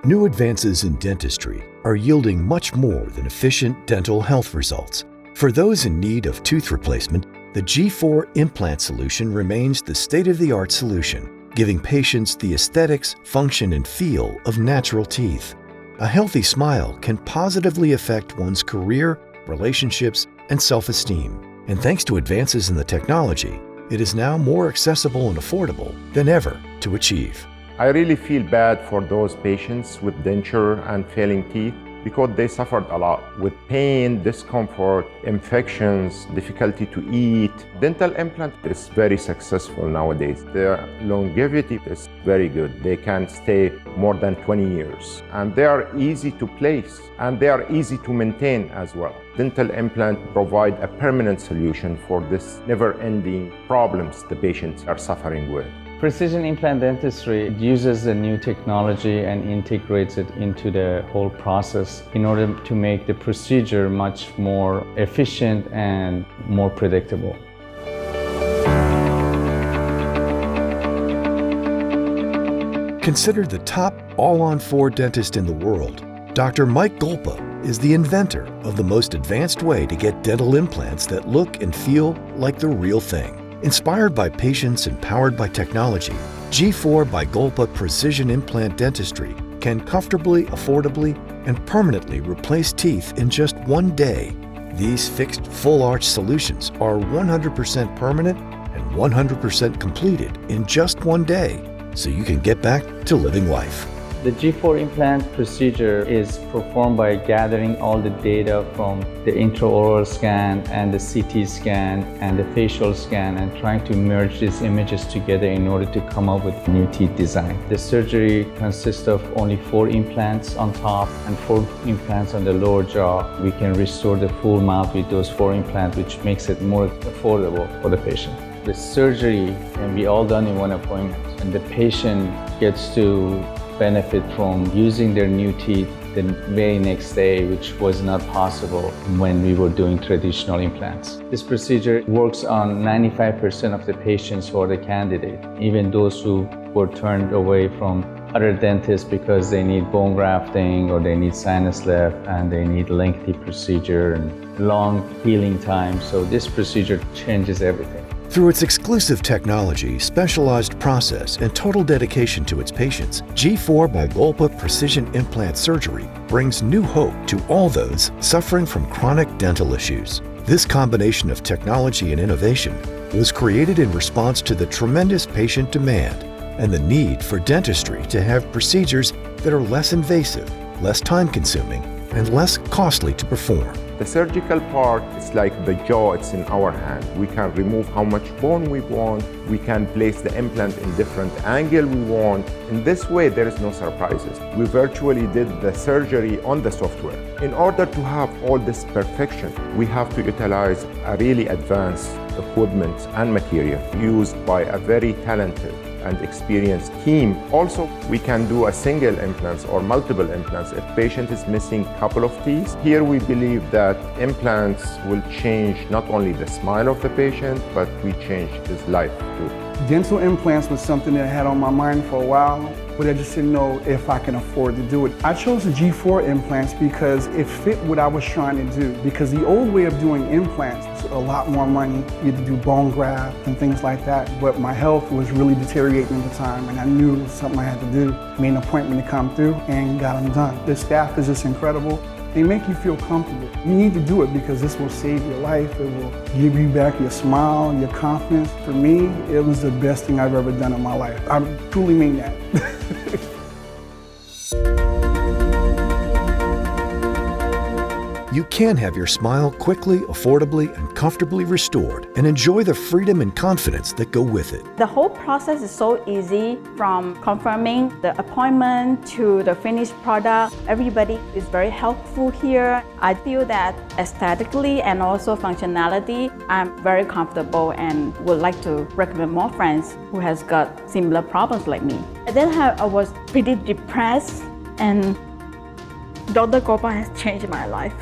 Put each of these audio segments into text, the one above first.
New advances in dentistry are yielding much more than efficient dental health results. For those in need of tooth replacement, the G4 Implant Solution remains the state-of-the-art solution, giving patients the aesthetics, function, and feel of natural teeth. A healthy smile can positively affect one's career, relationships, and self-esteem. And thanks to advances in the technology, it is now more accessible and affordable than ever to achieve. I really feel bad for those patients with denture and failing teeth because they suffered a lot with pain, discomfort, infections, difficulty to eat. Dental implant is very successful nowadays. Their longevity is very good. They can stay more than 20 years. And they are easy to place and they are easy to maintain as well. Dental implant provide a permanent solution for this never-ending problems the patients are suffering with. Precision implant dentistry uses the new technology and integrates it into the whole process in order to make the procedure much more efficient and more predictable. Considered the top all-on-4 dentist in the world, Dr. Mike Golpa is the inventor of the most advanced way to get dental implants that look and feel like the real thing. Inspired by patients and powered by technology, G4 by Golpa Precision Implant Dentistry can comfortably, affordably, and permanently replace teeth in just one day. These fixed full-arch solutions are 100% permanent and 100% completed in just one day, so you can get back to living life. The G4 implant procedure is performed by gathering all the data from the intraoral scan and the CT scan and the facial scan and trying to merge these images together in order to come up with new teeth design. The surgery consists of only 4 implants on top and 4 implants on the lower jaw. We can restore the full mouth with those 4 implants, which makes it more affordable for the patient. The surgery can be all done in one appointment, and the patient gets to benefit from using their new teeth the very next day, which was not possible when we were doing traditional implants. This procedure works on 95% of the patients who are the candidate, even those who were turned away from other dentists because they need bone grafting or they need sinus lift and they need lengthy procedure and long healing time. So this procedure changes everything. Through its exclusive technology, specialized process, and total dedication to its patients, G4 by Golpa Precision Implant Surgery brings new hope to all those suffering from chronic dental issues. This combination of technology and innovation was created in response to the tremendous patient demand and the need for dentistry to have procedures that are less invasive, less time-consuming, and less costly to perform. The surgical part is like the jaw, it's in our hand. We can remove how much bone we want. We can place the implant in different angle we want. In this way, there is no surprises. We virtually did the surgery on the software. In order to have all this perfection, we have to utilize a really advanced equipment and material used by a very talented and experienced team. Also, we can do a single implants or multiple implants if patient is missing a couple of teeth. Here we believe that implants will change not only the smile of the patient, but we change his life too. Dental implants was something that I had on my mind for a while, but I just didn't know if I can afford to do it. I chose the G4 implants because it fit what I was trying to do. Because the old way of doing implants was a lot more money. You had to do bone graft and things like that. But my health was really deteriorating at the time, and I knew it was something I had to do. Made an appointment to come through and got them done. The staff is just incredible. They make you feel comfortable. You need to do it because this will save your life. It will give you back your smile, your confidence. For me, it was the best thing I've ever done in my life. I truly mean that. You can have your smile quickly, affordably, and comfortably restored and enjoy the freedom and confidence that go with it. The whole process is so easy, from confirming the appointment to the finished product. Everybody is very helpful here. I feel that aesthetically and also functionality, I'm very comfortable and would like to recommend more friends who has got similar problems like me. At that time, I was pretty depressed, and Dr. Golpa has changed my life.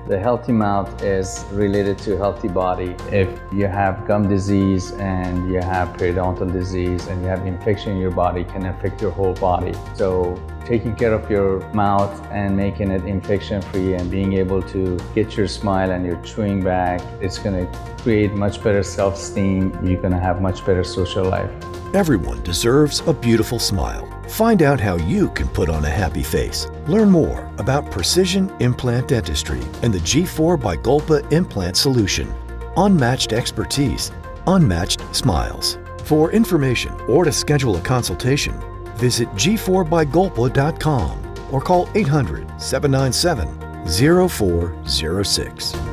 The healthy mouth is related to healthy body. If you have gum disease and you have periodontal disease and you have infection in your body, it can affect your whole body. So taking care of your mouth and making it infection-free and being able to get your smile and your chewing back, it's going to create much better self-esteem. You're going to have much better social life. Everyone deserves a beautiful smile. Find out how you can put on a happy face. Learn more about precision implant dentistry and the G4 by Golpa Implant Solution. Unmatched expertise, unmatched smiles. For information or to schedule a consultation, visit g4bygolpa.com or call 800-797-0406.